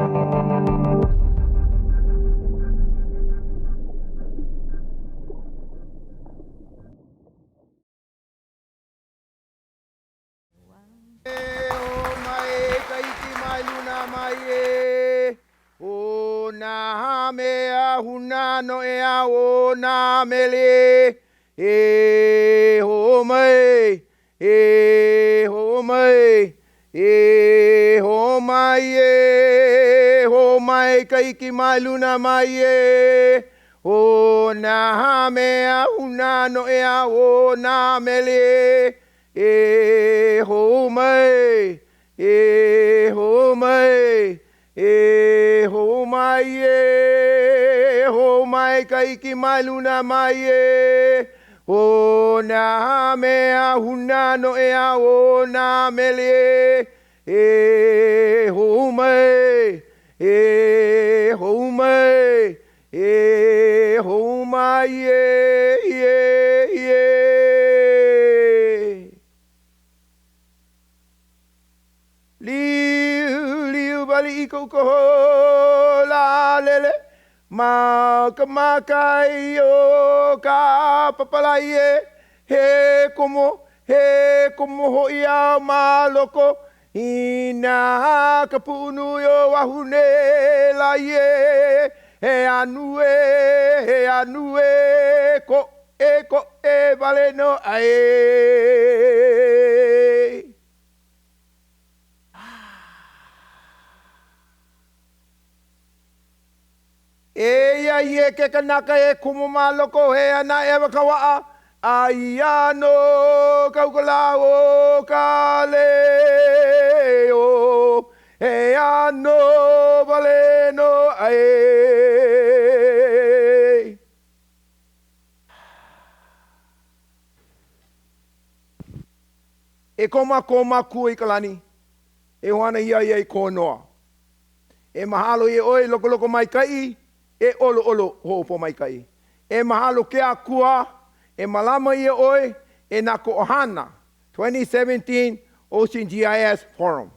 O na mea huna no ea o na mele e ho mai ho mai kaiki mai luna mai o na mea huna no ea o na mele e ho mai ho mai kaiki mai luna mai o na mea huna no ea o na mele ho mai Liu bali iko ko la lele ma kamakai o ka papalai he como ho ia maloko ina kapunu yo wahune la he anue ko e vale no ai. Ia ie ke kanaka e kumu maloko he ana ewa kawaa ai ano kaukala o kale o he ano vale no ai. E koma ku i kalani e hoana ia i konoa e mahalo i oi loko mai kai e olo ho'opo mai kai. E mahalo ke akua, e malama i oi, e na kohana, 2017 Ocean GIS Forum.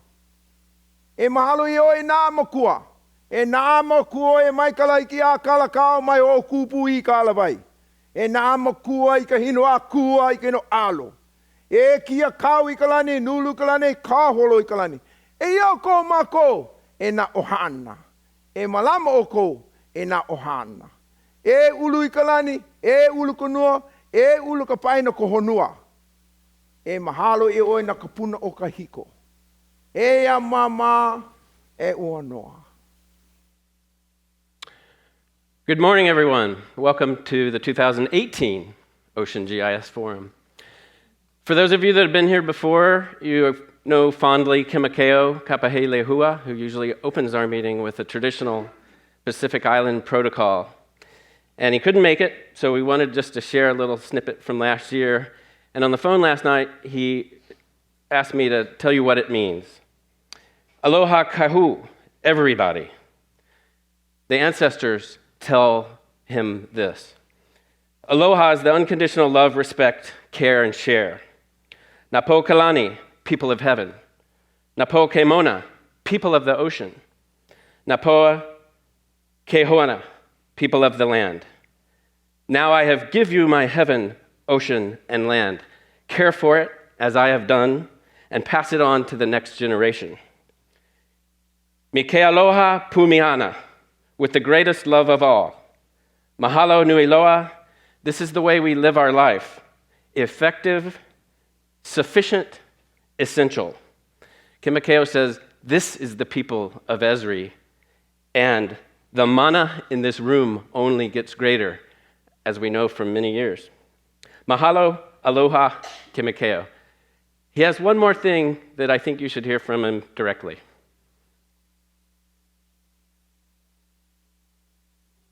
E mahalo i oi na amakua, e na amakua e mai kalaiki a kalakao mai o kupu i kalawai. E na amakua i ka hino akua i ka hino alo. E kia kau i kalani, nulu kalani, kaholo i kalani. E iau ko mako, e na ohana. E malama o ko, e na ohana. E ulu i kalani, e ulu konua, e ulu ka paina ko honua. E mahalo e oi na kapuna o ka hiko. E a mama e ua noa. Good morning, everyone. Welcome to the 2018 Ocean GIS Forum. For those of you that have been here before, you know fondly Kimakeo Kapaheleahua, who usually opens our meeting with a traditional Pacific Island protocol. And he couldn't make it, so we wanted just to share a little snippet from last year. And on the phone last night, he asked me to tell you what it means. Aloha kahu, everybody. The ancestors tell him this. Aloha is the unconditional love, respect, care, and share. Napo kalani, people of heaven. Napo kemona, people of the ocean. Napoa kehoana, people of the land. Now I have give you my heaven, ocean, and land. Care for it as I have done, and pass it on to the next generation. Mike aloha pumiana, with the greatest love of all. Mahalo nui loa, this is the way we live our life. Effective, sufficient, essential. Kimakeo says, this is the people of Esri, and the mana in this room only gets greater, as we know from many years. Mahalo, aloha, Kimakeo. He has one more thing that I think you should hear from him directly.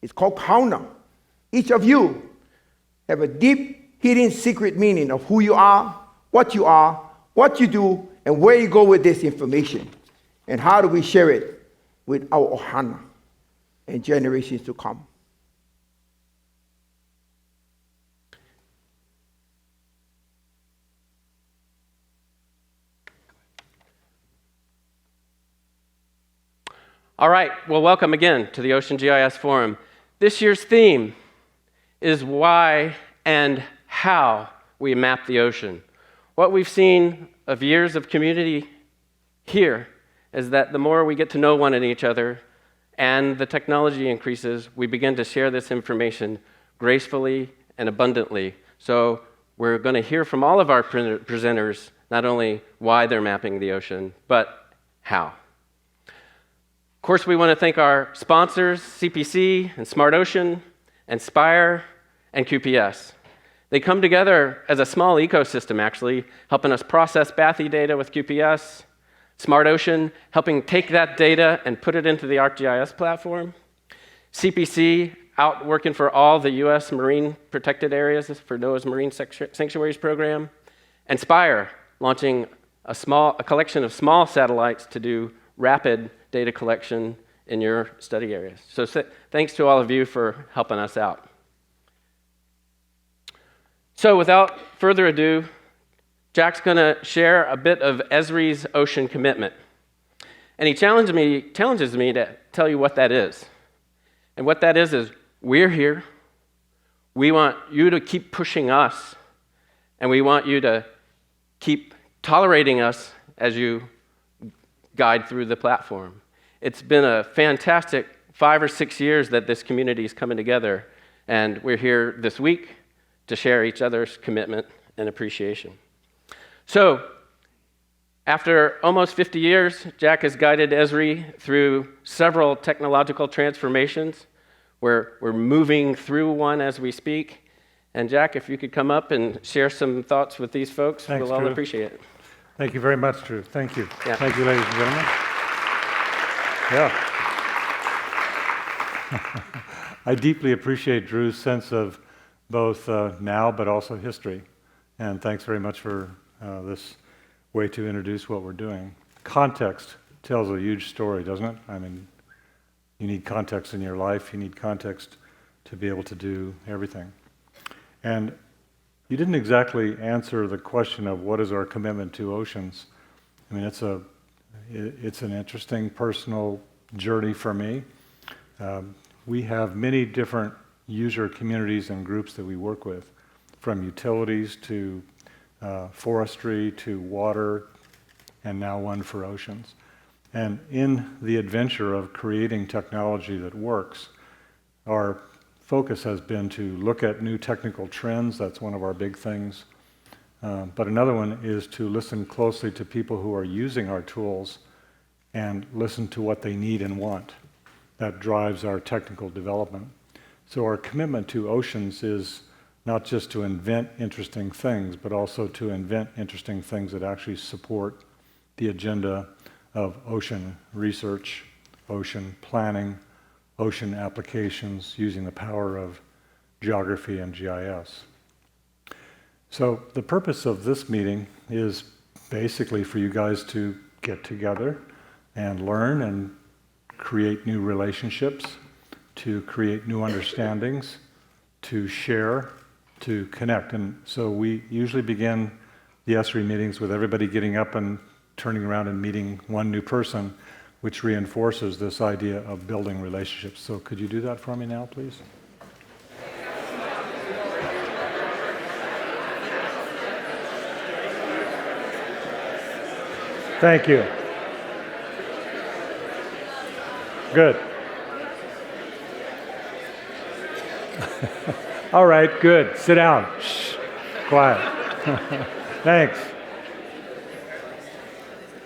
It's called kauna. Each of you have a deep, hidden, secret meaning of who you are, what you do, and where you go with this information. And how do we share it with our ohana and generations to come. All right, well, welcome again to the Ocean GIS Forum. This year's theme is why and how we map the ocean. What we've seen of years of community here is that the more we get to know one and each other and the technology increases, we begin to share this information gracefully and abundantly. So we're going to hear from all of our presenters not only why they're mapping the ocean, but how. Of course, we want to thank our sponsors, CPC and Smart Ocean, and Spire and QPS. They come together as a small ecosystem, actually, helping us process Bathy data with QPS, Smart Ocean helping take that data and put it into the ArcGIS platform, CPC out working for all the U.S. marine protected areas for NOAA's Marine Sanctuaries program, and Spire launching a collection of small satellites to do rapid data collection in your study areas. So thanks to all of you for helping us out. So without further ado, Jack's going to share a bit of Esri's ocean commitment. And he challenges me to tell you what that is. And what that is we're here. We want you to keep pushing us. And we want you to keep tolerating us as you guide through the platform. It's been a fantastic 5 or 6 years that this community is coming together. And we're here this week to share each other's commitment and appreciation. So, after almost 50 years, Jack has guided Esri through several technological transformations. We're moving through one as we speak. And Jack, if you could come up and share some thoughts with these folks, Thanks, we'll all Drew. appreciate it. Thank you very much, Drew. Thank you. Yeah. Thank you, ladies and gentlemen. Yeah. I deeply appreciate Drew's sense of both now but also history. And thanks very much for this way to introduce what we're doing. Context tells a huge story, doesn't it? I mean, you need context in your life. You need context to be able to do everything. And you didn't exactly answer the question of what is our commitment to oceans. I mean, it's an interesting personal journey for me. We have many different user communities and groups that we work with, from utilities to forestry to water, and now one for oceans. And in the adventure of creating technology that works, our focus has been to look at new technical trends. That's one of our big things. But another one is to listen closely to people who are using our tools and listen to what they need and want. That drives our technical development. So our commitment to oceans is not just to invent interesting things, but also to invent interesting things that actually support the agenda of ocean research, ocean planning, ocean applications using the power of geography and GIS. So the purpose of this meeting is basically for you guys to get together and learn and create new relationships, to create new understandings, to share, to connect. And so we usually begin the Esri meetings with everybody getting up and turning around and meeting one new person, which reinforces this idea of building relationships. So could you do that for me now, please? Thank you. Good. All right, good. Sit down. Shh. Quiet. Thanks.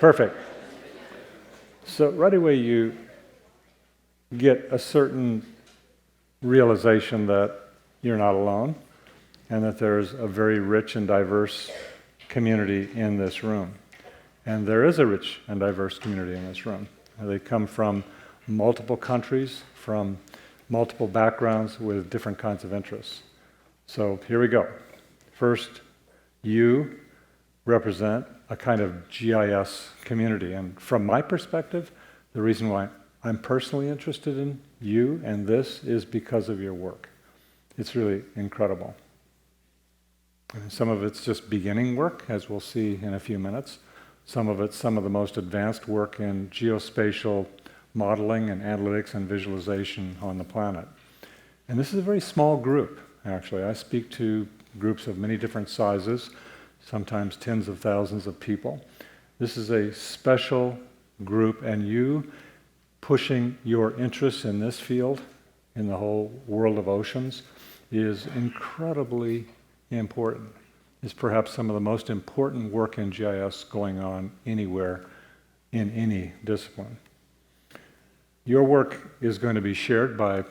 Perfect. So right away you get a certain realization that you're not alone and that there's a very rich and diverse community in this room. And there is a rich and diverse community in this room. They come from multiple countries, from multiple backgrounds with different kinds of interests. So here we go. First, you represent a kind of GIS community. And from my perspective, the reason why I'm personally interested in you and this is because of your work. It's really incredible. And some of it's just beginning work, as we'll see in a few minutes. Some of it's some of the most advanced work in geospatial modeling and analytics and visualization on the planet. And this is a very small group, actually. I speak to groups of many different sizes, sometimes tens of thousands of people. This is a special group, and you pushing your interests in this field, in the whole world of oceans, is incredibly important. It's perhaps some of the most important work in GIS going on anywhere in any discipline. Your work is going to be shared by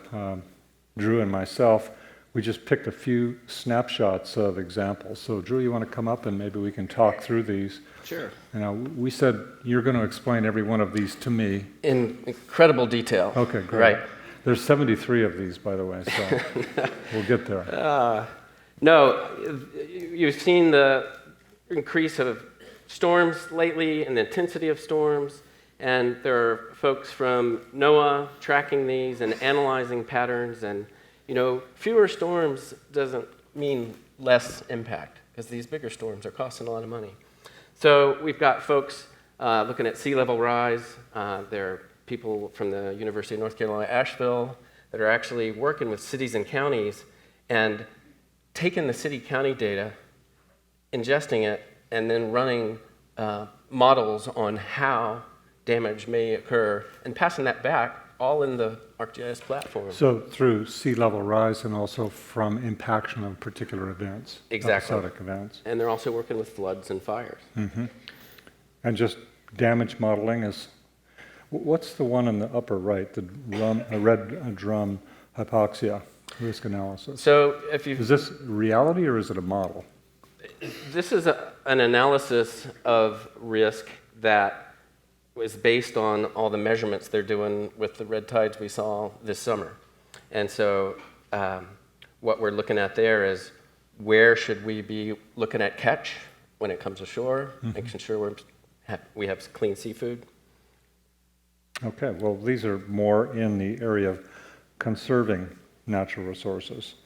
Drew and myself. We just picked a few snapshots of examples. So Drew, you want to come up and maybe we can talk through these? Sure. Now, we said you're going to explain every one of these to me. In incredible detail. Okay, great. Right. There's 73 of these, by the way, so we'll get there. No, you've seen the increase of storms lately and the intensity of storms, and there are folks from NOAA tracking these and analyzing patterns, and fewer storms doesn't mean less impact, because these bigger storms are costing a lot of money. So we've got folks looking at sea level rise. There are people from the University of North Carolina, Asheville, that are actually working with cities and counties and taking the city-county data, ingesting it, and then running models on how damage may occur, and passing that back all in the ArcGIS platform. So through sea level rise and also from impaction of particular events, exactly. episodic events. And they're also working with floods and fires. Mm-hmm. And just damage modeling is, what's the one in the upper right, the red drum hypoxia risk analysis? So is this reality or is it a model? This is an analysis of risk that was based on all the measurements they're doing with the red tides we saw this summer. And so what we're looking at there is where should we be looking at catch when it comes ashore, making sure we have clean seafood. Okay, well, these are more in the area of conserving natural resources.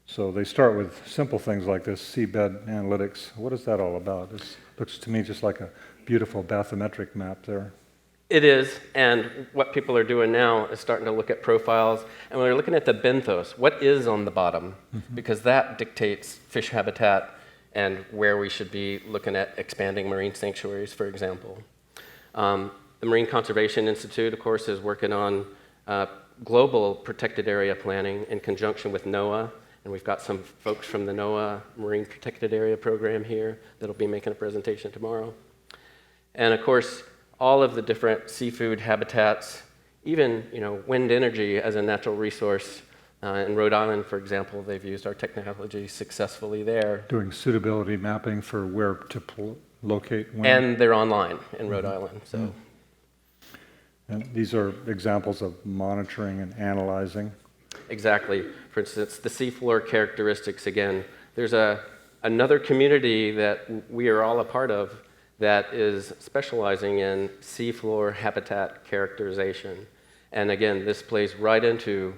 So they start with simple things like this, seabed analytics. What is that all about? This looks to me just like a beautiful bathymetric map there. It is, and what people are doing now is starting to look at profiles, and when they're looking at the benthos, what is on the bottom? Because that dictates fish habitat and where we should be looking at expanding marine sanctuaries, for example. The Marine Conservation Institute, of course, is working on global protected area planning in conjunction with NOAA, and we've got some folks from the NOAA Marine Protected Area Program here that'll be making a presentation tomorrow. And of course, all of the different seafood habitats, even wind energy as a natural resource. In Rhode Island, for example, they've used our technology successfully there. Doing suitability mapping for where to locate wind. And they're online in Rhode Island. So. And these are examples of monitoring and analyzing. Exactly. For instance, the seafloor characteristics, again, there's another community that we are all a part of that is specializing in seafloor habitat characterization. And again, this plays right into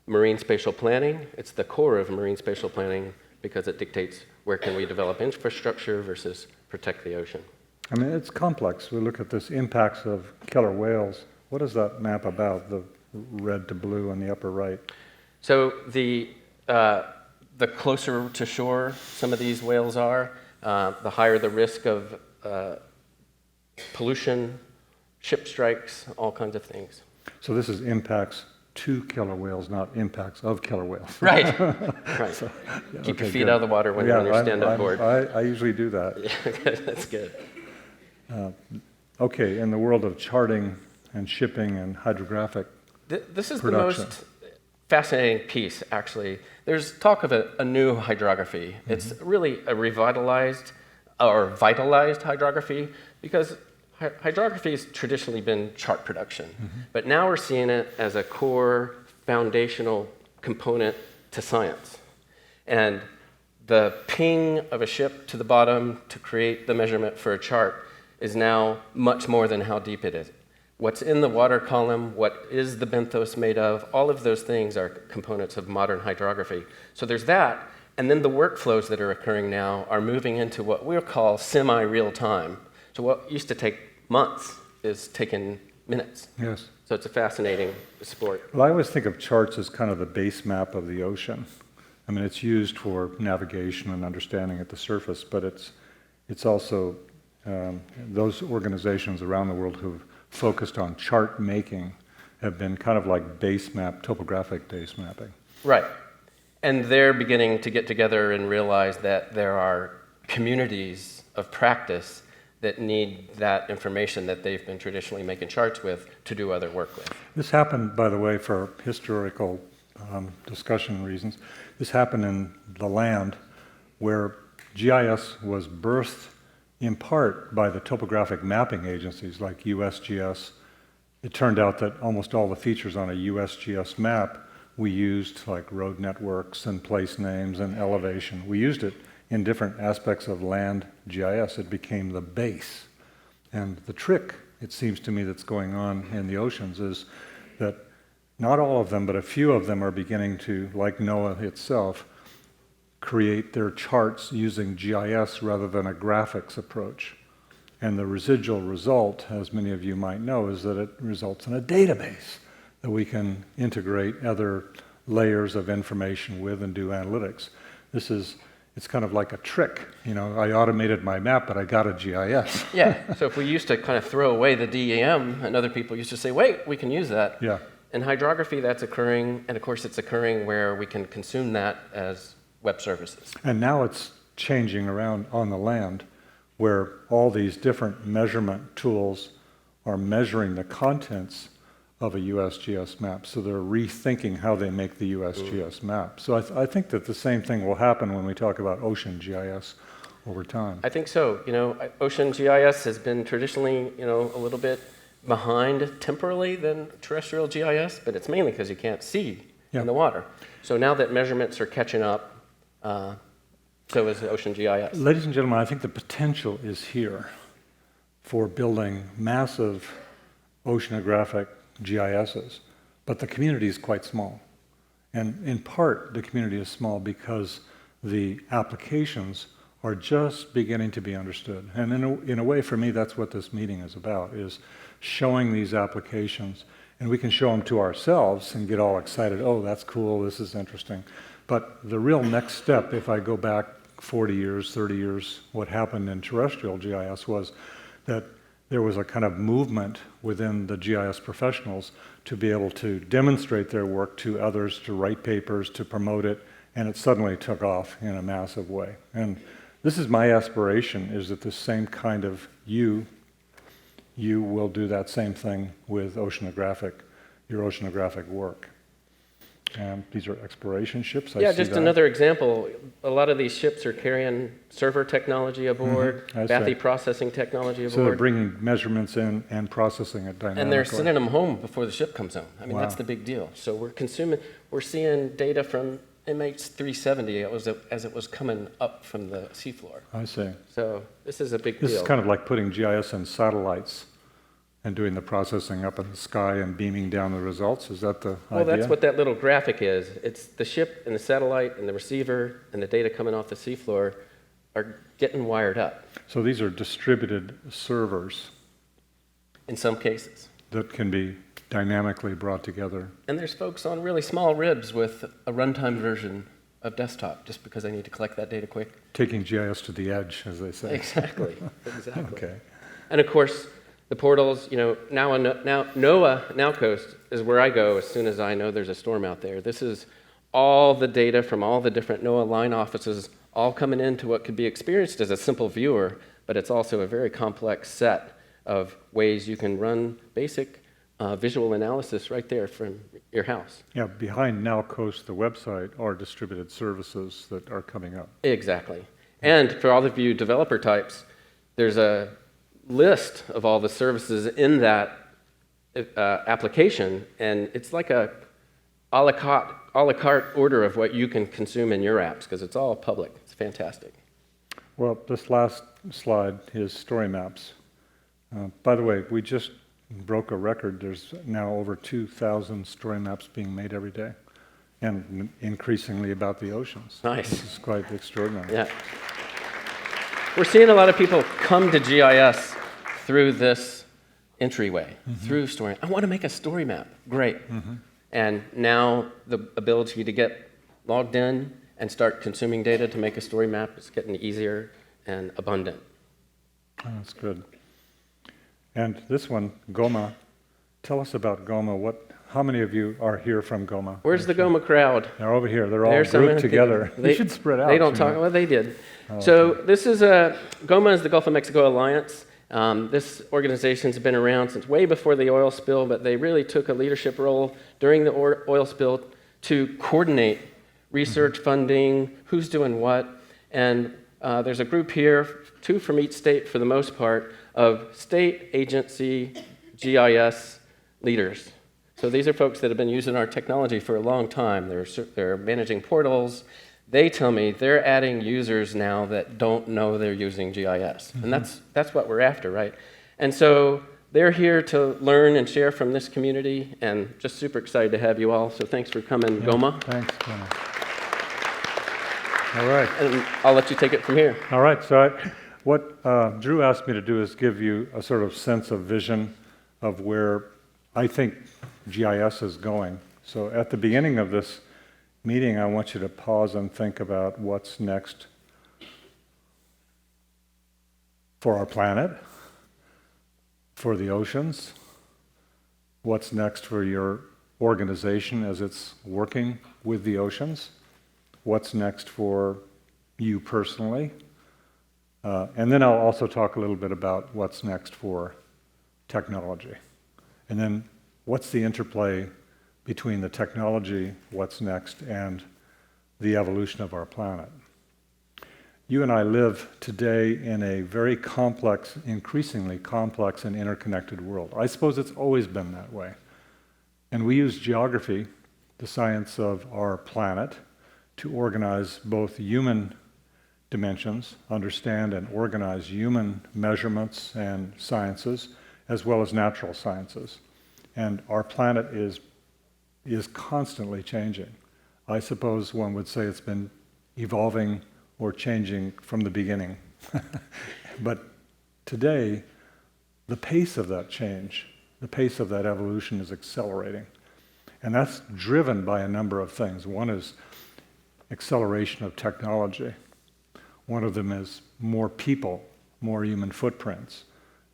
marine spatial planning. It's the core of marine spatial planning because it dictates where can we develop infrastructure versus protect the ocean. I mean, it's complex. We look at this impacts of killer whales. What is that map about, the red to blue on the upper right? So the closer to shore some of these whales are, the higher the risk of pollution, ship strikes, all kinds of things. So this is impacts to killer whales, not impacts of killer whales. Right, right. So, yeah, keep your feet out of the water when you're on your stand-up board. I usually do that. Yeah, good. That's good. Okay, in the world of charting and shipping and hydrographic This is production. The most fascinating piece, actually. There's talk of a new hydrography. It's really a revitalized or vitalized hydrography because hydrography has traditionally been chart production, but now we're seeing it as a core foundational component to science. And the ping of a ship to the bottom to create the measurement for a chart is now much more than how deep it is. What's in the water column, what is the benthos made of, all of those things are components of modern hydrography. So there's that, and then the workflows that are occurring now are moving into what we'll call semi-real time. So what used to take months is taking minutes. Yes. So it's a fascinating sport. Well, I always think of charts as kind of the base map of the ocean. I mean, it's used for navigation and understanding at the surface, but it's also those organizations around the world who've focused on chart making have been kind of like base map, topographic base mapping. Right. And they're beginning to get together and realize that there are communities of practice that need that information that they've been traditionally making charts with to do other work with. This happened, by the way, for historical discussion reasons. This happened in the land where GIS was birthed in part by the topographic mapping agencies like USGS. It turned out that almost all the features on a USGS map we used, like road networks and place names and elevation. We used it in different aspects of land GIS. It became the base. And the trick, it seems to me, that's going on in the oceans is that not all of them, but a few of them are beginning to, like NOAA itself, create their charts using GIS rather than a graphics approach. And the residual result, as many of you might know, is that it results in a database that we can integrate other layers of information with and do analytics. It's kind of like a trick. You know, I automated my map, but I got a GIS. Yeah, so if we used to kind of throw away the DEM, and other people used to say, wait, we can use that. Yeah. In hydrography, that's occurring, and of course it's occurring where we can consume that as web services. And now it's changing around on the land where all these different measurement tools are measuring the contents of a USGS map. So they're rethinking how they make the USGS map. So I think that the same thing will happen when we talk about ocean GIS over time. I think so. You know, ocean GIS has been traditionally, you know, a little bit behind temporally than terrestrial GIS, but it's mainly because you can't see in the water. So now that measurements are catching up, so is ocean GIS. Ladies and gentlemen, I think the potential is here for building massive oceanographic GISs, but the community is quite small. And in part, the community is small because the applications are just beginning to be understood. And in a way, for me, that's what this meeting is about, is showing these applications. And we can show them to ourselves and get all excited, oh, that's cool, this is interesting. But the real next step, if I go back 40 years, 30 years, what happened in terrestrial GIS was that there was a kind of movement within the GIS professionals to be able to demonstrate their work to others, to write papers, to promote it, and it suddenly took off in a massive way. And this is my aspiration, is that the same kind of you will do that same thing with your oceanographic work. These are exploration ships. Yeah, just another example. A lot of these ships are carrying server technology aboard, bathy processing technology aboard. So they're bringing measurements in and processing it dynamically. And they're sending them home before the ship comes home. I mean, that's the big deal. So we're seeing data from MH370 as it was coming up from the seafloor. I see. So this is a big deal. This is kind of like putting GIS in satellites and doing the processing up in the sky and beaming down the results. Is that the idea? Well, that's what that little graphic is. It's the ship and the satellite and the receiver and the data coming off the seafloor are getting wired up. So these are distributed servers. In some cases. That can be dynamically brought together. And there's folks on really small ribs with a runtime version of desktop, just because I need to collect that data quick. Taking GIS to the edge, as they say. Exactly. Okay. And of course, the portals, you know, now NOAA, Nowcoast, is where I go as soon as I know there's a storm out there. This is all the data from all the different NOAA line offices all coming into what could be experienced as a simple viewer, but it's also a very complex set of ways you can run basic visual analysis right there from your house. Yeah, behind Nowcoast, the website, are distributed services that are coming up. Exactly. And for all of you developer types, there's a list of all the services in that application, and it's like a a la carte order of what you can consume in your apps, because it's all public. It's fantastic. Well, this last slide is story maps. By the way, we just broke a record. There's now over 2,000 story maps being made every day, and increasingly about the oceans. Nice. This is quite extraordinary. Yeah. We're seeing a lot of people come to GIS through this entryway through story. I want to make a story map. Great. And now the ability to get logged in and start consuming data to make a story map is getting easier and abundant. Oh, that's good. And this one, Goma, tell us about Goma. How many of you are here from Goma? Where's the Goma crowd? They're over here. They're all grouped together. They should spread out. They don't talk. Well, they did. Oh, so this is Goma is the Gulf of Mexico Alliance. This organization's been around since way before the oil spill, but they really took a leadership role during the oil spill to coordinate research funding, who's doing what, and there's a group here, 2 from each state for the most part, of state agency GIS leaders. So these are folks that have been using our technology for a long time. They're managing portals. They tell me they're adding users now that don't know they're using GIS. And that's what we're after, right? And so they're here to learn and share from this community, and just super excited to have you all. So thanks for coming, Goma. Thanks, Goma. All right. And I'll let you take it from here. All right. So what Drew asked me to do is give you a sort of sense of vision of where I think GIS is going. So at the beginning of this meeting, I want you to pause and think about what's next for our planet, for the oceans, what's next for your organization as it's working with the oceans, what's next for you personally, and then I'll also talk a little bit about what's next for technology. And then what's the interplay between the technology, what's next, and the evolution of our planet. You and I live today in a very complex, increasingly complex and interconnected world. I suppose it's always been that way. And we use geography, the science of our planet, to organize both human dimensions, understand and organize human measurements and sciences, as well as natural sciences. And our planet is constantly changing. I suppose one would say it's been evolving or changing from the beginning. But today, the pace of that change, the pace of that evolution is accelerating. And that's driven by a number of things. One is acceleration of technology. One of them is more people, more human footprints.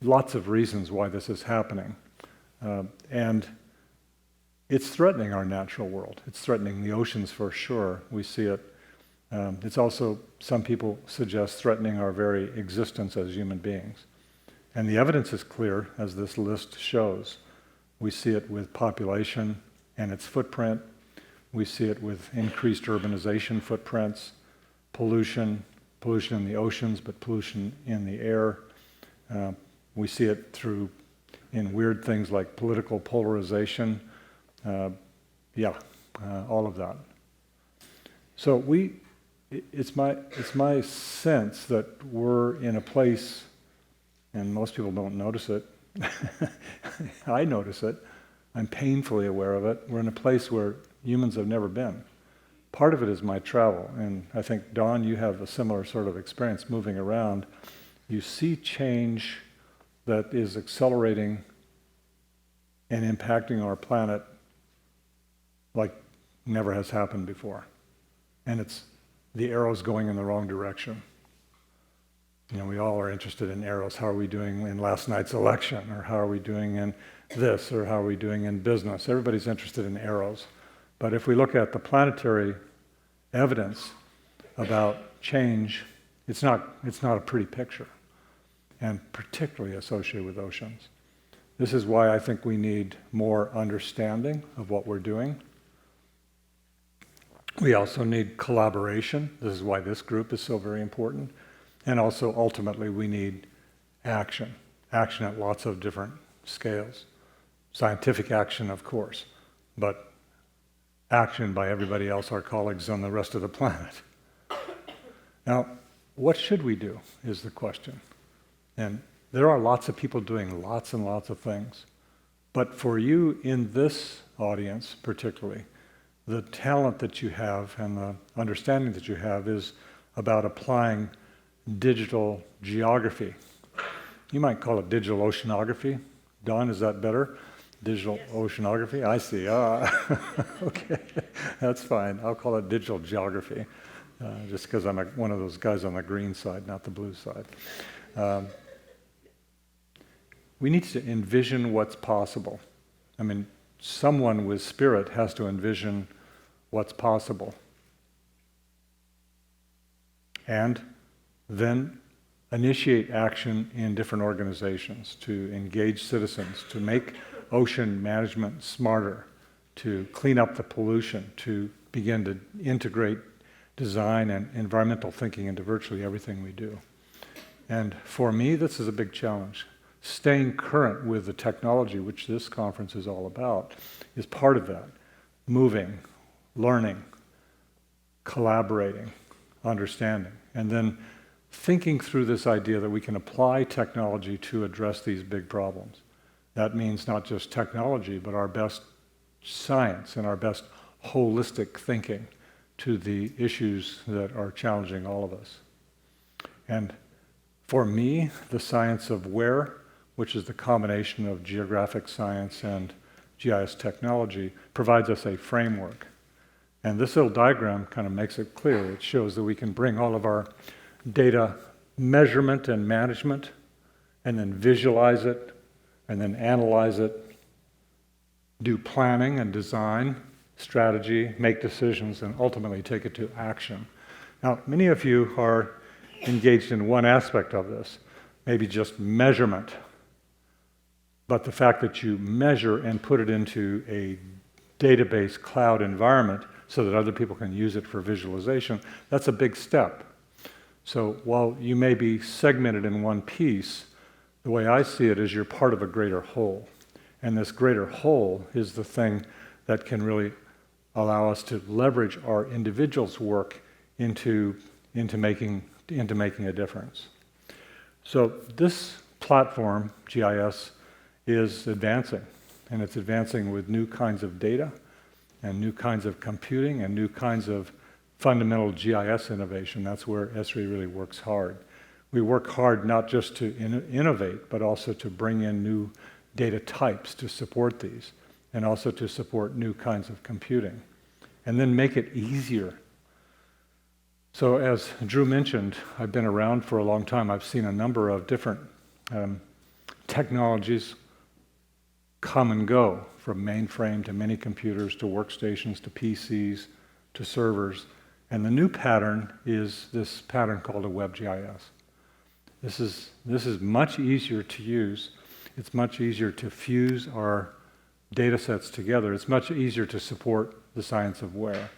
Lots of reasons why this is happening. And it's threatening our natural world. It's threatening the oceans for sure. We see it. It's also, some people suggest, threatening our very existence as human beings. And the evidence is clear, as this list shows. We see it with population and its footprint. We see it with increased urbanization footprints, pollution in the oceans, but pollution in the air. We see it in weird things like political polarization. All of that. So it's my sense that we're in a place, and most people don't notice it. I notice it. I'm painfully aware of it. We're in a place where humans have never been. Part of it is my travel, and I think, Don, you have a similar sort of experience moving around. You see change that is accelerating and impacting our planet like never has happened before. And it's the arrow's going in the wrong direction. You know, we all are interested in arrows. How are we doing in last night's election? Or how are we doing in this? Or how are we doing in business? Everybody's interested in arrows. But if we look at the planetary evidence about change, it's not a pretty picture, and particularly associated with oceans. This is why I think we need more understanding of what we're doing. We also need collaboration. This is why this group is so very important. And also, ultimately, we need action. Action at lots of different scales. Scientific action, of course, but action by everybody else, our colleagues on the rest of the planet. Now, what should we do is the question. And there are lots of people doing lots and lots of things. But for you in this audience particularly, the talent that you have and the understanding that you have is about applying digital geography. You might call it digital oceanography, Don, is that better? Digital oceanography? I see. Okay, that's fine. I'll call it digital geography, just because I'm one of those guys on the green side, not the blue side. We need to envision what's possible. I mean, someone with spirit has to envision what's possible. And then initiate action in different organizations to engage citizens, to make ocean management smarter, to clean up the pollution, to begin to integrate design and environmental thinking into virtually everything we do. And for me, this is a big challenge. Staying current with the technology, which this conference is all about, is part of that. Moving, learning, collaborating, understanding, and then thinking through this idea that we can apply technology to address these big problems. That means not just technology, but our best science and our best holistic thinking to the issues that are challenging all of us. And for me, the science of where, which is the combination of geographic science and GIS technology, provides us a framework. And this little diagram kind of makes it clear. It shows that we can bring all of our data measurement and management, and then visualize it, and then analyze it, do planning and design, strategy, make decisions, and ultimately take it to action. Now, many of you are engaged in one aspect of this, maybe just measurement. But the fact that you measure and put it into a database cloud environment so that other people can use it for visualization, that's a big step. So while you may be segmented in one piece, the way I see it is you're part of a greater whole. And this greater whole is the thing that can really allow us to leverage our individual's work into making a difference. So this platform, GIS, is advancing, and it's advancing with new kinds of data and new kinds of computing and new kinds of fundamental GIS innovation. That's where Esri really works hard. We work hard not just to innovate, but also to bring in new data types to support these, and also to support new kinds of computing, and then make it easier. So as Drew mentioned, I've been around for a long time. I've seen a number of different technologies come and go, from mainframe to mini computers to workstations to PCs to servers. And the new pattern is this pattern called a WebGIS. This is much easier to use. It's much easier to fuse our data sets together. It's much easier to support the science of where.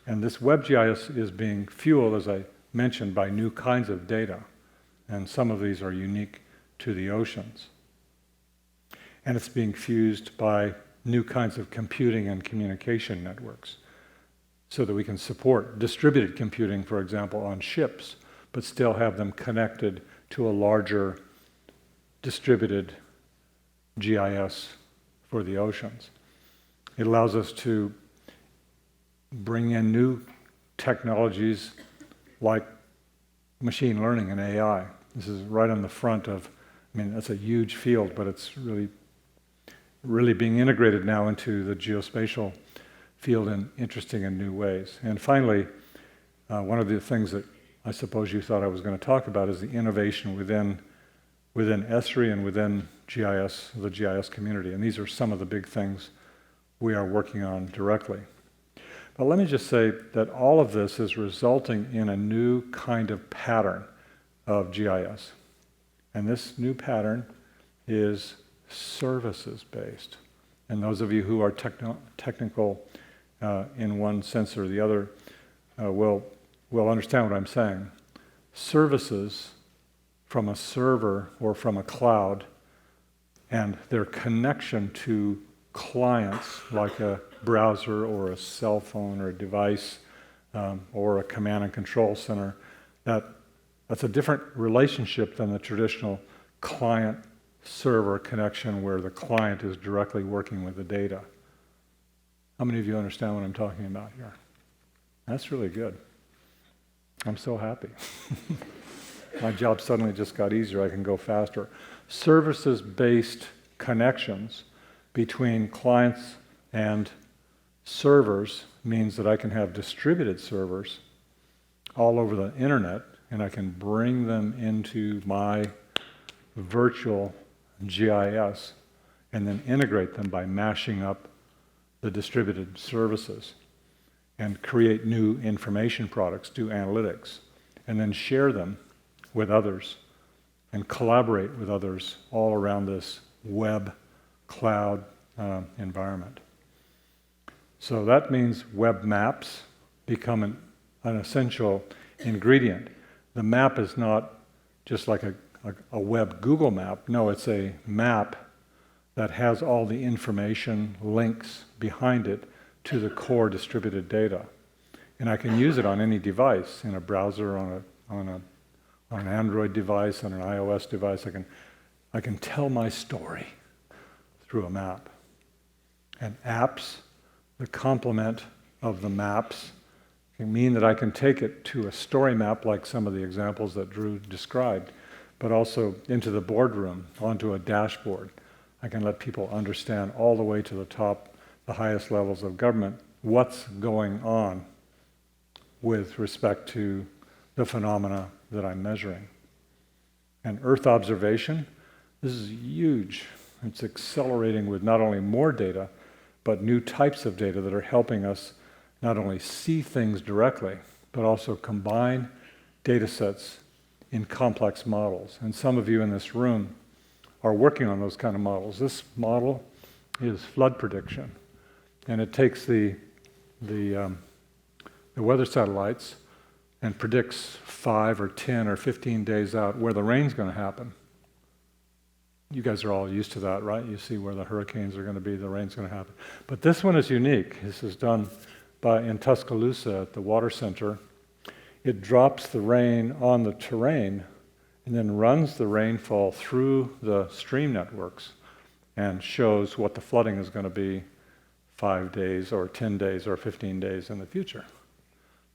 And this WebGIS is being fueled, as I mentioned, by new kinds of data. And some of these are unique to the oceans. And it's being fused by new kinds of computing and communication networks so that we can support distributed computing, for example, on ships, but still have them connected to a larger distributed GIS for the oceans. It allows us to bring in new technologies like machine learning and AI. This is right on the front of, that's a huge field, but it's really being integrated now into the geospatial field in interesting and new ways. And finally, one of the things that I suppose you thought I was going to talk about is the innovation within Esri and within GIS, the GIS community. And these are some of the big things we are working on directly. But let me just say that all of this is resulting in a new kind of pattern of GIS. And this new pattern is services-based. And those of you who are technical in one sense or the other will understand what I'm saying. Services from a server or from a cloud and their connection to clients like a browser or a cell phone or a device or a command and control center, that's a different relationship than the traditional client-server connection where the client is directly working with the data. How many of you understand what I'm talking about here? That's really good. I'm so happy. My job suddenly just got easier. I can go faster. Services-based connections between clients and servers means that I can have distributed servers all over the internet, and I can bring them into my virtual GIS and then integrate them by mashing up the distributed services and create new information products, do analytics, and then share them with others and collaborate with others all around this web cloud environment. So that means web maps become an essential ingredient. The map is not just like a web Google map. No, it's a map that has all the information, links behind it to the core distributed data. And I can use it on any device, in a browser, on an Android device, on an iOS device. I can tell my story through a map. And apps, the complement of the maps, can mean that I can take it to a story map like some of the examples that Drew described, but also into the boardroom, onto a dashboard. I can let people understand all the way to the top, the highest levels of government, what's going on with respect to the phenomena that I'm measuring. And Earth observation, this is huge. It's accelerating with not only more data, but new types of data that are helping us not only see things directly, but also combine data sets in complex models. And some of you in this room are working on those kind of models. This model is flood prediction. And it takes the weather satellites and predicts 5 or 10 or 15 days out where the rain's going to happen. You guys are all used to that, right? You see where the hurricanes are going to be, the rain's going to happen. But this one is unique. This is done in Tuscaloosa at the Water Center. It drops the rain on the terrain and then runs the rainfall through the stream networks and shows what the flooding is going to be 5 days or 10 days or 15 days in the future.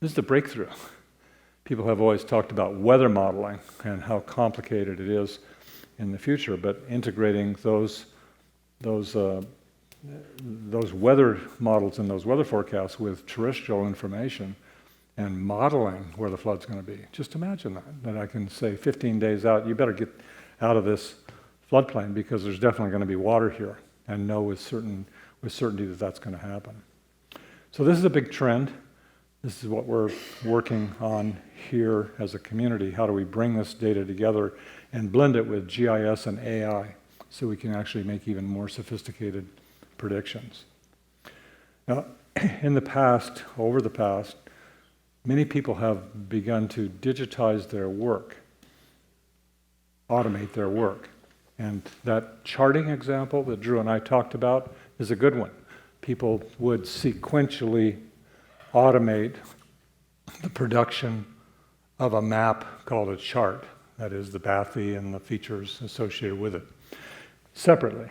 This is the breakthrough. People have always talked about weather modeling and how complicated it is in the future, but integrating those weather models and those weather forecasts with terrestrial information and modeling where the flood's going to be. Just imagine that I can say 15 days out, you better get out of this floodplain because there's definitely going to be water here, and know with certainty that that's going to happen. So this is a big trend. This is what we're working on here as a community. How do we bring this data together and blend it with GIS and AI so we can actually make even more sophisticated predictions? Now, in the past, over the past, many people have begun to digitize their work, automate their work. And that charting example that Drew and I talked about is a good one. People would sequentially automate the production of a map called a chart, that is the bathy and the features associated with it, separately.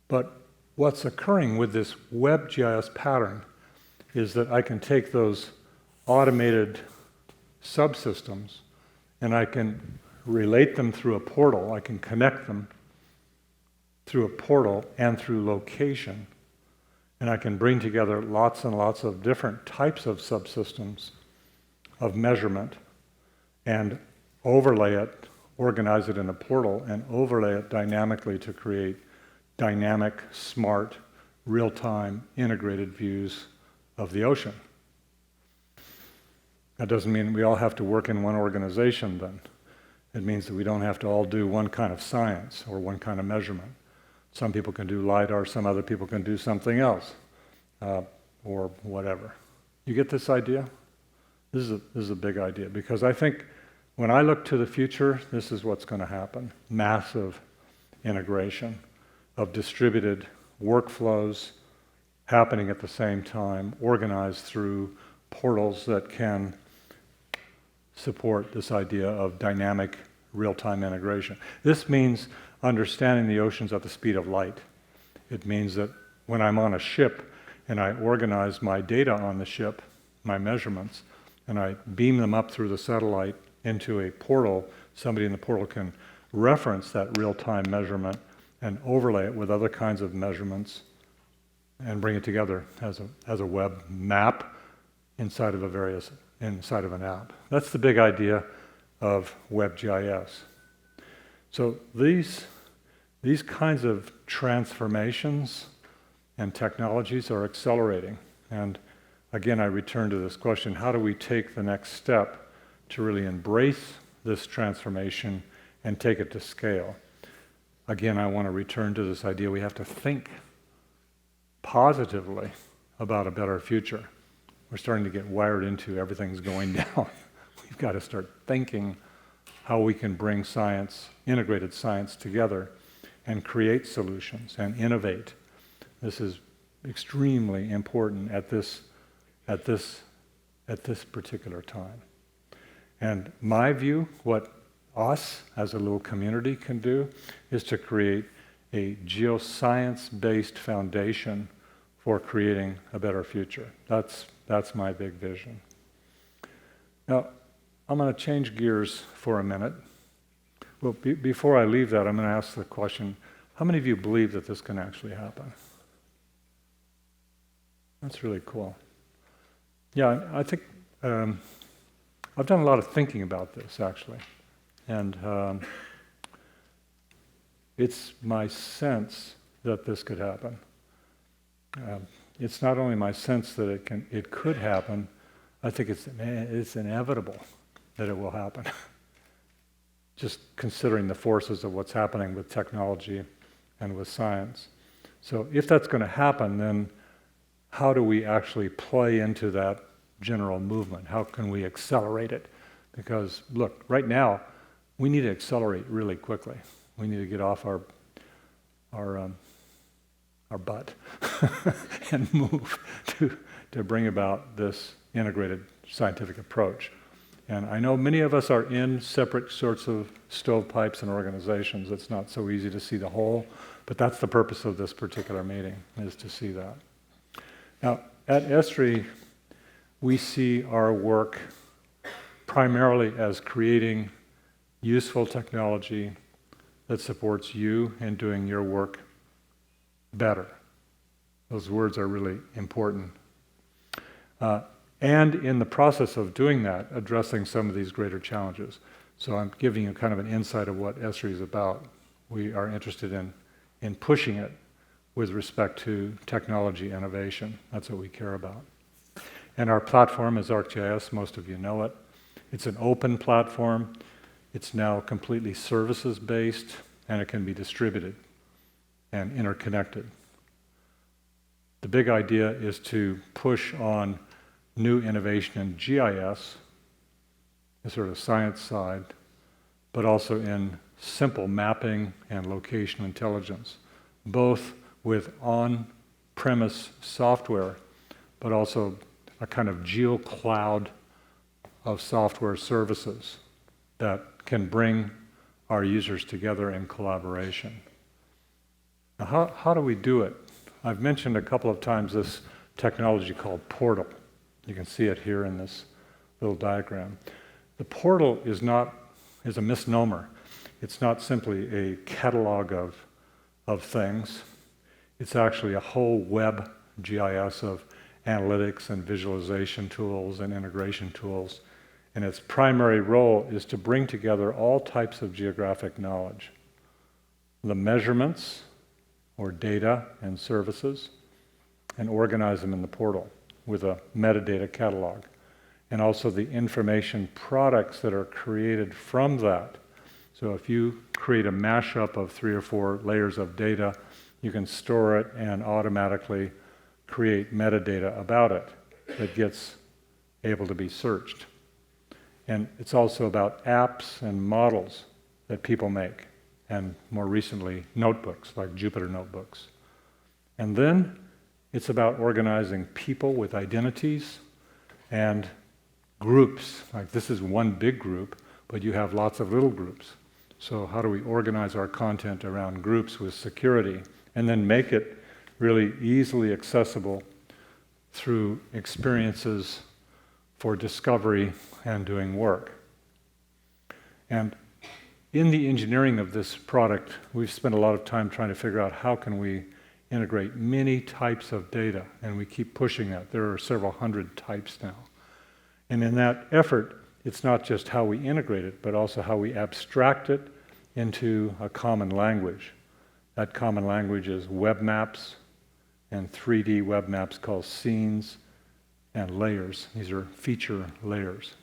But what's occurring with this web GIS pattern is that I can take those automated subsystems and I can relate them through a portal. I can connect them through a portal and through location. And I can bring together lots and lots of different types of subsystems of measurement and overlay it, organize it in a portal, and overlay it dynamically to create dynamic, smart, real-time, integrated views of the ocean. That doesn't mean we all have to work in one organization then. It means that we don't have to all do one kind of science or one kind of measurement. Some people can do LiDAR, some other people can do something else, or whatever. You get this idea? This is a big idea, because I think when I look to the future, this is what's going to happen. Massive integration of distributed workflows happening at the same time, organized through portals that can support this idea of dynamic real-time integration. This means understanding the oceans at the speed of light. It means that when I'm on a ship and I organize my data on the ship, my measurements, and I beam them up through the satellite into a portal, somebody in the portal can reference that real-time measurement and overlay it with other kinds of measurements and bring it together as a web map inside of an app. That's the big idea of WebGIS. So these kinds of transformations and technologies are accelerating. And again, I return to this question, how do we take the next step to really embrace this transformation and take it to scale? Again, I want to return to this idea we have to think positively about a better future. We're starting to get wired into everything's going down. We've got to start thinking how we can bring science, integrated science together and create solutions and innovate. This is extremely important at this particular time. And my view, what us as a little community can do, is to create a geoscience-based foundation for creating a better future. That's my big vision. Now, I'm going to change gears for a minute. Well, before I leave that, I'm going to ask the question, how many of you believe that this can actually happen? That's really cool. Yeah, I think I've done a lot of thinking about this, actually. And it's my sense that this could happen. It's not only my sense that it could happen, I think it's inevitable that it will happen. Just considering the forces of what's happening with technology and with science. So if that's going to happen, then how do we actually play into that general movement? How can we accelerate it? Because look, right now, we need to accelerate really quickly. We need to get off our butt and move to bring about this integrated scientific approach. And I know many of us are in separate sorts of stovepipes and organizations. It's not so easy to see the whole, but that's the purpose of this particular meeting, is to see that. Now, at Esri, we see our work primarily as creating useful technology that supports you in doing your work better. Those words are really important. And in the process of doing that, addressing some of these greater challenges. So I'm giving you kind of an insight of what Esri is about. We are interested in pushing it with respect to technology innovation. That's what we care about. And our platform is ArcGIS, most of you know it. It's an open platform. It's now completely services-based, and it can be distributed and interconnected. The big idea is to push on new innovation in GIS, the sort of science side, but also in simple mapping and location intelligence, both with on-premise software, but also a kind of geo-cloud of software services that can bring our users together in collaboration. Now, how do we do it? I've mentioned a couple of times this technology called Portal. You can see it here in this little diagram. The portal is a misnomer. It's not simply a catalog of things. It's actually a whole web GIS of analytics and visualization tools and integration tools. And its primary role is to bring together all types of geographic knowledge. The measurements, or data and services, and organize them in the portal with a metadata catalog. And also the information products that are created from that. So if you create a mashup of 3 or 4 layers of data, you can store it and automatically create metadata about it that gets able to be searched. And it's also about apps and models that people make, and more recently, notebooks, like Jupyter notebooks. And then it's about organizing people with identities and groups. Like this is one big group, but you have lots of little groups. So how do we organize our content around groups with security, and then make it really easily accessible through experiences for discovery and doing work? And In the engineering of this product, we've spent a lot of time trying to figure out how can we integrate many types of data, and we keep pushing that. There are several hundred types now. And in that effort, it's not just how we integrate it, but also how we abstract it into a common language. That common language is web maps and 3D web maps called scenes and layers. These are feature layers.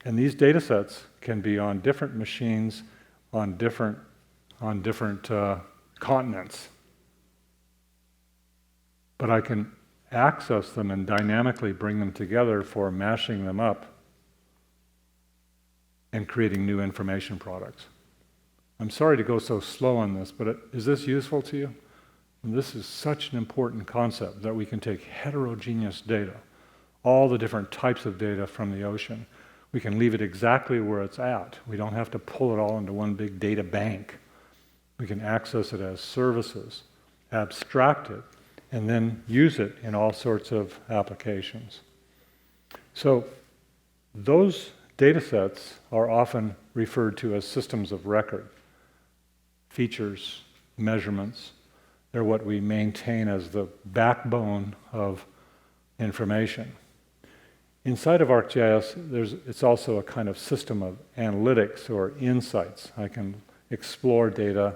And these data sets can be on different machines on different continents. But I can access them and dynamically bring them together for mashing them up and creating new information products. I'm sorry to go so slow on this, but is this useful to you? And this is such an important concept that we can take heterogeneous data, all the different types of data from the ocean. We can leave it exactly where it's at. We don't have to pull it all into one big data bank. We can access it as services, abstract it, and then use it in all sorts of applications. So those data sets are often referred to as systems of record. Features, measurements, they're what we maintain as the backbone of information. Inside of ArcGIS, it's also a kind of system of analytics or insights. I can explore data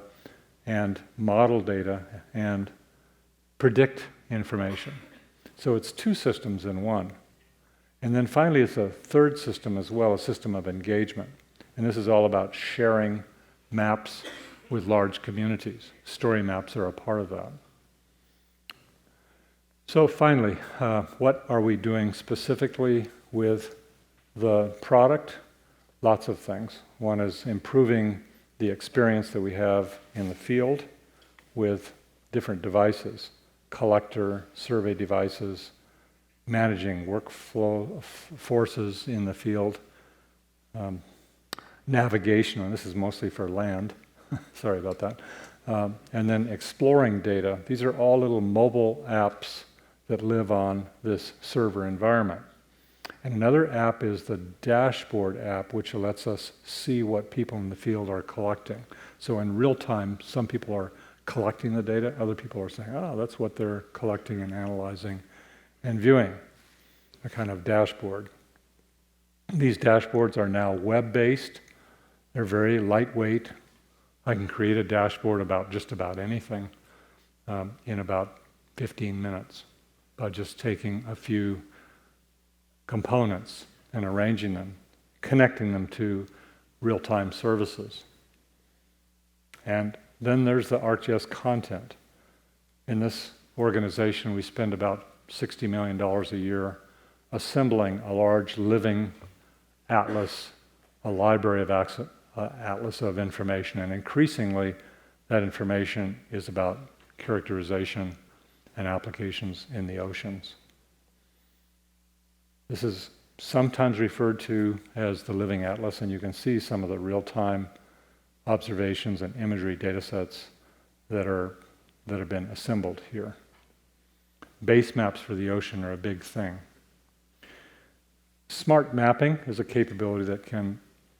and model data and predict information. So it's two systems in one. And then finally, it's a third system as well, a system of engagement. And this is all about sharing maps with large communities. Story maps are a part of that. So finally, what are we doing specifically with the product? Lots of things. One is improving the experience that we have in the field with different devices, collector, survey devices, managing workflow forces in the field, navigation, and this is mostly for land, sorry about that, and then exploring data. These are all little mobile apps that live on this server environment. And another app is the dashboard app, which lets us see what people in the field are collecting. So in real time, some people are collecting the data, other people are saying, oh, that's what they're collecting and analyzing and viewing, a kind of dashboard. These dashboards are now web-based. They're very lightweight. I can create a dashboard about just about anything in about 15 minutes by just taking a few components and arranging them, connecting them to real-time services. And then there's the ArcGIS content. In this organization, we spend about $60 million a year assembling a large living atlas, a library of atlas of information, and increasingly that information is about characterization and applications in the oceans. This is sometimes referred to as the living atlas, and you can see some of the real-time observations and imagery data sets that have been assembled here. Base maps for the ocean are a big thing. Smart mapping is a capability that can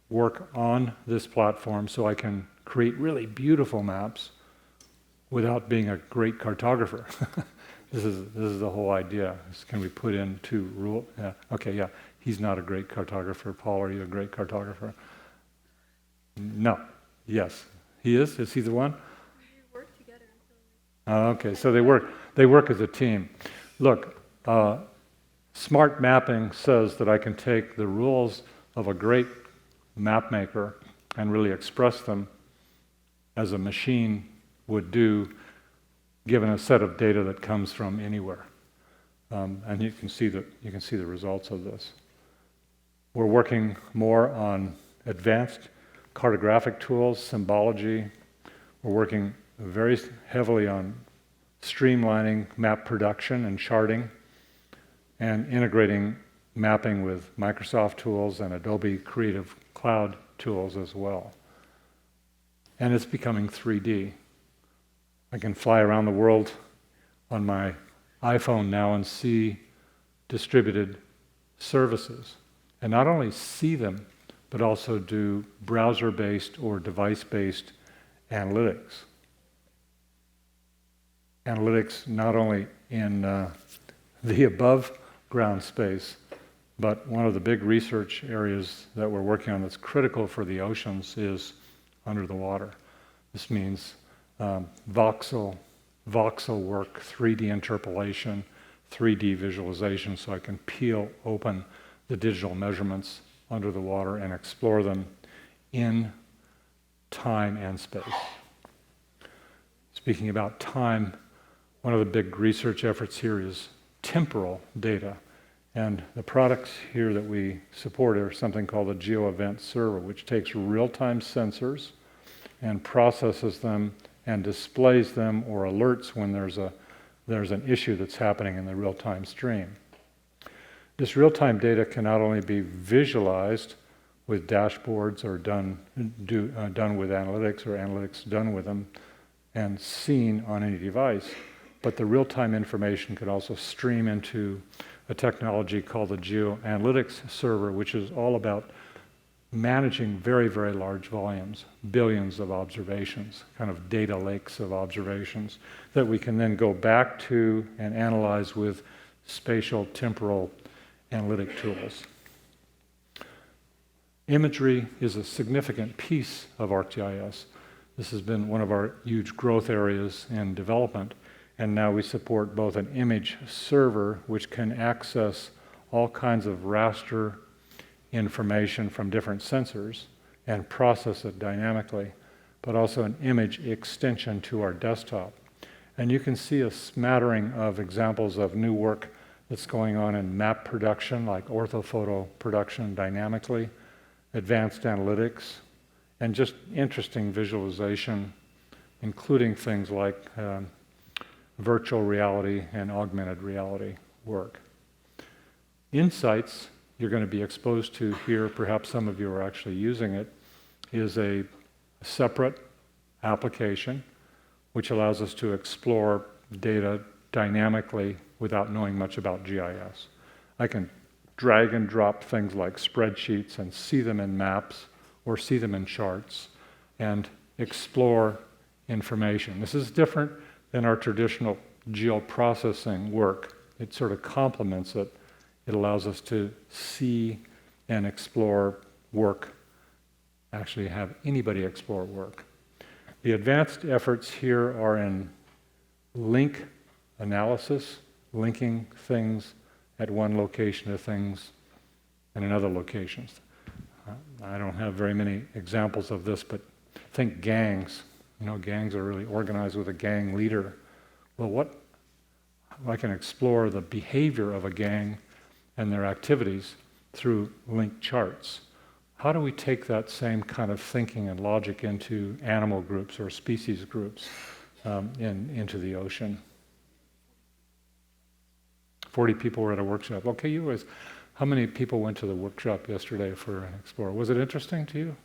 work on this platform, so I can create really beautiful maps without being a great cartographer. This is the whole idea. Can we put in two rules? Okay, yeah. He's not a great cartographer. Paul, are you a great cartographer? No. Yes. He is? Is he the one? We work together. Okay, so they work as a team. Look, smart mapping says that I can take the rules of a great map maker and really express them as a machine would do given a set of data that comes from anywhere. And you can see the results of this. We're working more on advanced cartographic tools, symbology. We're working very heavily on streamlining map production and charting, and integrating mapping with Microsoft tools and Adobe Creative Cloud tools as well. And it's becoming 3D. I can fly around the world on my iPhone now and see distributed services. And not only see them, but also do browser-based or device-based analytics. Analytics not only in the above ground space, but one of the big research areas that we're working on that's critical for the oceans is under the water. This means voxel work, 3D interpolation, 3D visualization, so I can peel open the digital measurements under the water and explore them in time and space. Speaking about time, one of the big research efforts here is temporal data. And the products here that we support are something called a GeoEvent server, which takes real-time sensors and processes them and displays them or alerts when there's an issue that's happening in the real-time stream. This real-time data can not only be visualized with dashboards or done with analytics, or analytics done with them and seen on any device, but the real-time information could also stream into a technology called the GeoAnalytics server, which is all about managing very, very large volumes, billions of observations, kind of data lakes of observations that we can then go back to and analyze with spatial temporal analytic tools. Imagery is a significant piece of ArcGIS. This has been one of our huge growth areas in development, and now we support both an image server, which can access all kinds of raster information from different sensors and process it dynamically, but also an image extension to our desktop. And you can see a smattering of examples of new work that's going on in map production, like orthophoto production dynamically, advanced analytics, and just interesting visualization, including things like virtual reality and augmented reality work. Insights you're going to be exposed to here, perhaps some of you are actually using it, is a separate application which allows us to explore data dynamically without knowing much about GIS. I can drag and drop things like spreadsheets and see them in maps or see them in charts and explore information. This is different than our traditional geoprocessing work. It sort of complements it. It allows us to see and explore work, actually have anybody explore work. The advanced efforts here are in link analysis, linking things at one location to things in another locations. I don't have very many examples of this, but think gangs. You know, gangs are really organized with a gang leader. Well, I can explore the behavior of a gang and their activities through linked charts. How do we take that same kind of thinking and logic into animal groups or species groups into the ocean? 40 people were at a workshop. Okay, how many people went to the workshop yesterday for an Explorer? Was it interesting to you?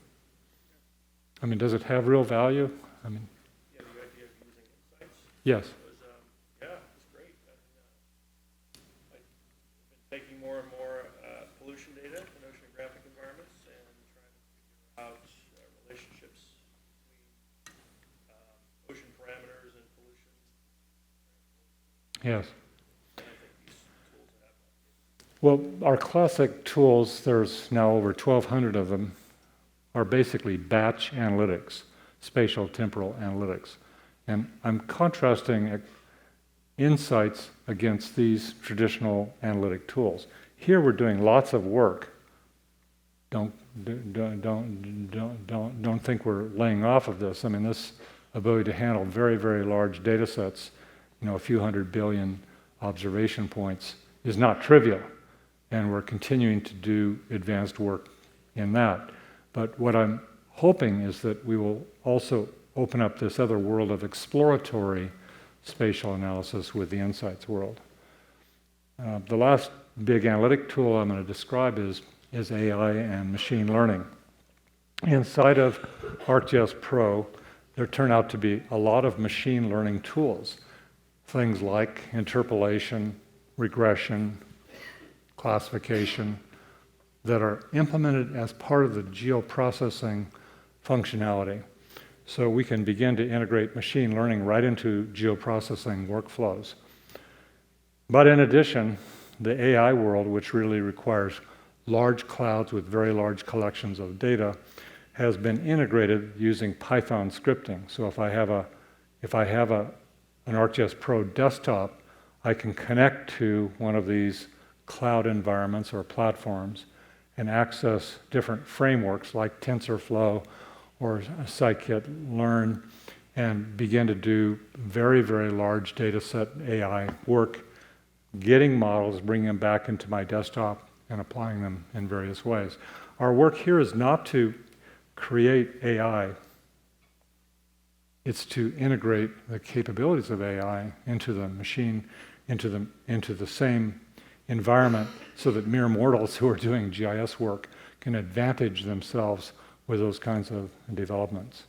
I mean, does it have real value? I mean, yeah, the idea of using insights. Yes. It's great. I've been taking more and more pollution data in oceanographic environments and trying to figure out relationships between ocean parameters and pollution. Yes. And I think these tools have that. Well, our classic tools, there's now over 1,200 of them, are basically batch analytics, spatial temporal analytics. And I'm contrasting insights against these traditional analytic tools. Here we're doing lots of work. Don't think we're laying off of this. I mean, this ability to handle very, very large data sets, a few 100 billion observation points, is not trivial. And we're continuing to do advanced work in that. But what I'm hoping is that we will also open up this other world of exploratory spatial analysis with the insights world. The last big analytic tool I'm going to describe is AI and machine learning. Inside of ArcGIS Pro, there turn out to be a lot of machine learning tools, things like interpolation, regression, classification, that are implemented as part of the geoprocessing functionality. So we can begin to integrate machine learning right into geoprocessing workflows. But in addition, the AI world, which really requires large clouds with very large collections of data, has been integrated using Python scripting. So if I have an ArcGIS Pro desktop, I can connect to one of these cloud environments or platforms and access different frameworks like TensorFlow or scikit-learn and begin to do very, very large data set AI work, getting models, bringing them back into my desktop and applying them in various ways. Our work here is not to create AI, it's to integrate the capabilities of AI into the machine, into the same environment so that mere mortals who are doing GIS work can advantage themselves with those kinds of developments.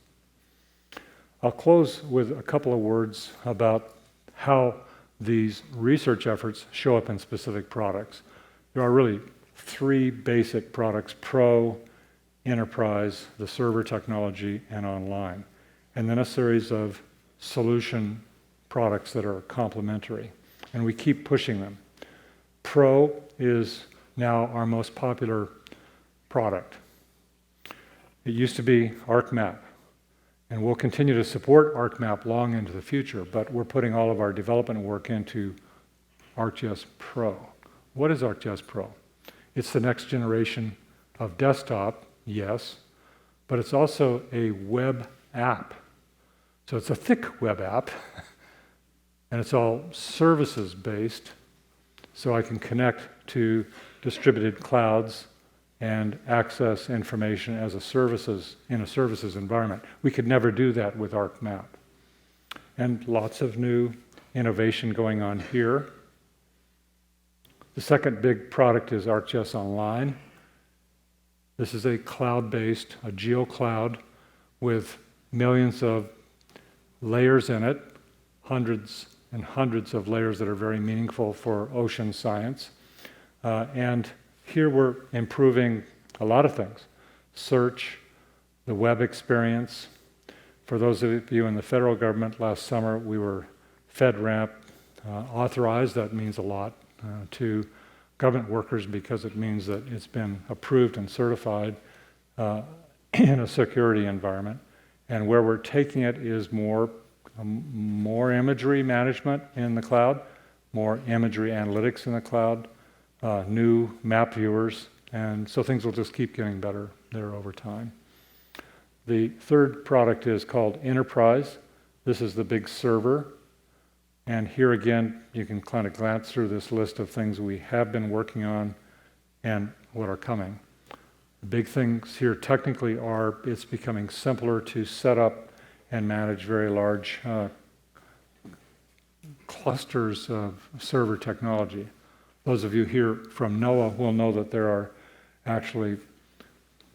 I'll close with a couple of words about how these research efforts show up in specific products. There are really three basic products: Pro, Enterprise, the server technology, and online. And then a series of solution products that are complementary. And we keep pushing them. Pro is now our most popular product. It used to be ArcMap, and we'll continue to support ArcMap long into the future, but we're putting all of our development work into ArcGIS Pro. What is ArcGIS Pro? It's the next generation of desktop, yes, but it's also a web app. So it's a thick web app, and it's all services based, so I can connect to distributed clouds and access information as a services in a services environment. We could never do that with ArcMap. And lots of new innovation going on here. The second big product is ArcGIS Online. This is a cloud-based, a geocloud with millions of layers in it, hundreds and hundreds of layers that are very meaningful for ocean science. And here we're improving a lot of things. Search, the web experience. For those of you in the federal government, last summer we were FedRAMP authorized. That means a lot to government workers because it means that it's been approved and certified in a security environment. And where we're taking it is more imagery management in the cloud, more imagery analytics in the cloud, new map viewers, and so things will just keep getting better there over time. The third product is called Enterprise. This is the big server. And here again, you can kind of glance through this list of things we have been working on and what are coming. The big things here technically are it's becoming simpler to set up and manage very large clusters of server technology. Those of you here from NOAA will know that there are actually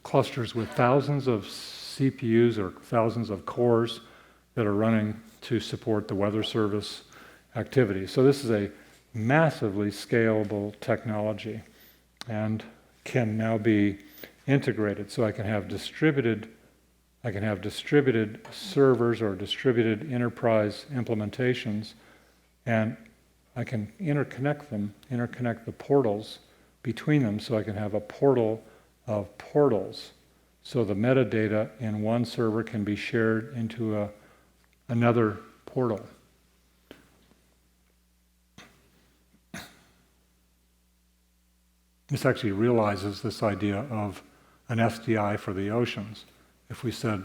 clusters with thousands of CPUs or thousands of cores that are running to support the Weather Service activity. So this is a massively scalable technology and can now be integrated. So I can have distributed servers or distributed enterprise implementations, and I can interconnect the portals between them so I can have a portal of portals. So the metadata in one server can be shared into another portal. This actually realizes this idea of an SDI for the oceans. If we said,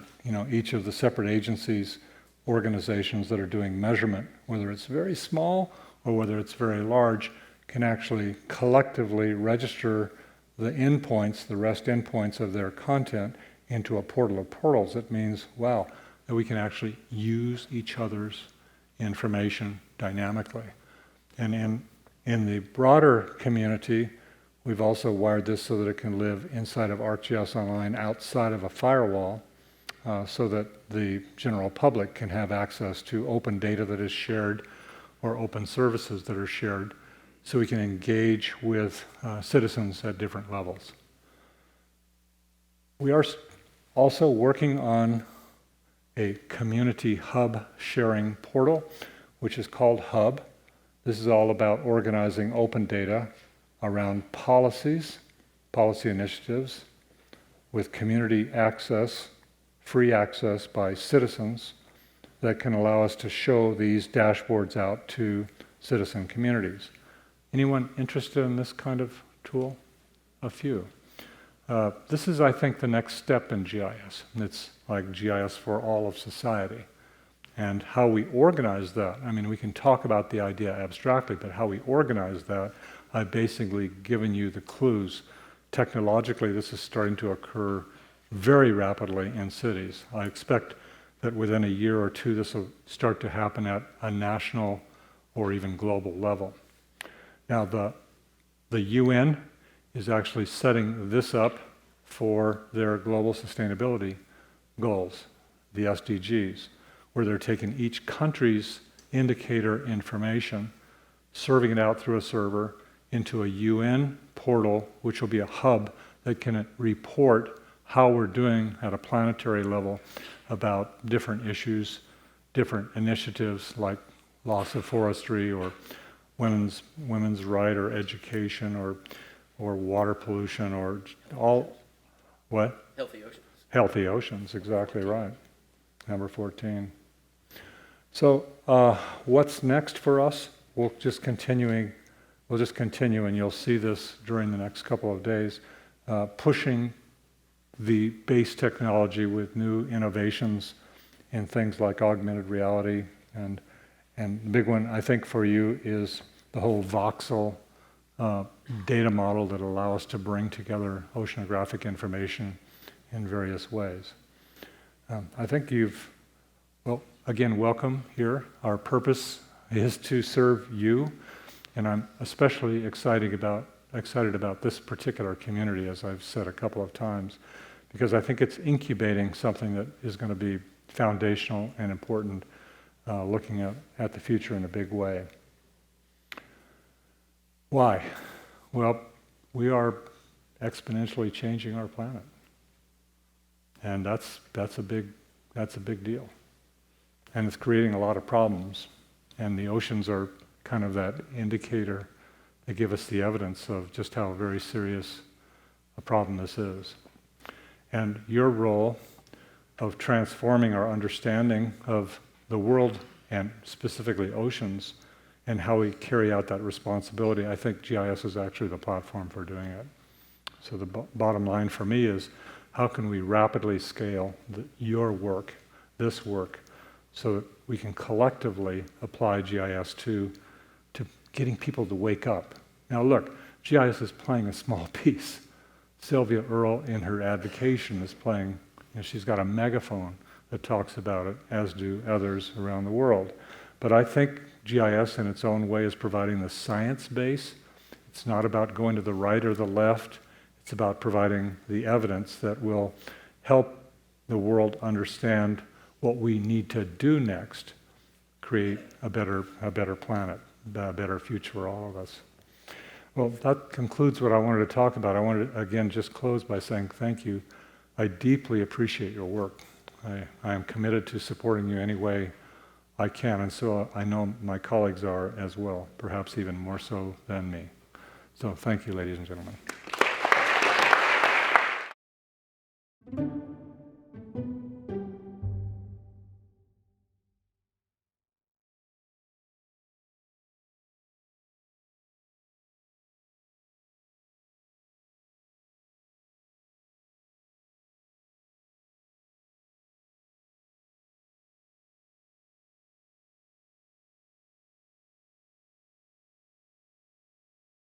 each of the separate agencies, organizations that are doing measurement, whether it's very small or whether it's very large, can actually collectively register the endpoints, the REST endpoints of their content into a portal of portals. It means, wow, that we can actually use each other's information dynamically. And in the broader community, we've also wired this so that it can live inside of ArcGIS Online outside of a firewall so that the general public can have access to open data that is shared or open services that are shared so we can engage with citizens at different levels. We are also working on a community hub sharing portal, which is called Hub. This is all about organizing open data around policies, policy initiatives, with community access, free access by citizens that can allow us to show these dashboards out to citizen communities. Anyone interested in this kind of tool? A few. This is, I think, the next step in GIS. It's like GIS for all of society. And how we organize that, I mean, we can talk about the idea abstractly, but how we organize that, I've basically given you the clues. Technologically, this is starting to occur very rapidly in cities. I expect that within a year or two, this will start to happen at a national or even global level. Now, the UN is actually setting this up for their global sustainability goals, the SDGs, where they're taking each country's indicator information, serving it out through a server into a UN portal, which will be a hub that can report how we're doing at a planetary level about different issues, different initiatives like loss of forestry or women's right or education or water pollution or all, what? Healthy oceans. Healthy oceans, exactly right. Number 14. So what's next for us? We'll just continue and you'll see this during the next couple of days, pushing the base technology with new innovations in things like augmented reality, and the big one I think for you is the whole voxel data model that allow us to bring together oceanographic information in various ways. I think well, again, welcome here. Our purpose is to serve you, and I'm especially excited about this particular community, as I've said a couple of times, because I think it's incubating something that is going to be foundational and important, looking at the future in a big way. Why? Well, we are exponentially changing our planet, and that's a big deal, and it's creating a lot of problems. And the oceans are kind of that indicator that give us the evidence of just how very serious a problem this is. And your role of transforming our understanding of the world and specifically oceans and how we carry out that responsibility, I think GIS is actually the platform for doing it. So the bottom line for me is, how can we rapidly scale your work, this work, so that we can collectively apply GIS to getting people to wake up. Now look, GIS is playing a small piece. Sylvia Earle in her advocation is playing, she's got a megaphone that talks about it, as do others around the world. But I think GIS in its own way is providing the science base. It's not about going to the right or the left. It's about providing the evidence that will help the world understand what we need to do next, create a better planet, a better future for all of us. Well, that concludes what I wanted to talk about. I wanted to, again, just close by saying thank you. I deeply appreciate your work. I am committed to supporting you any way I can, and so I know my colleagues are as well, perhaps even more so than me. So thank you, ladies and gentlemen.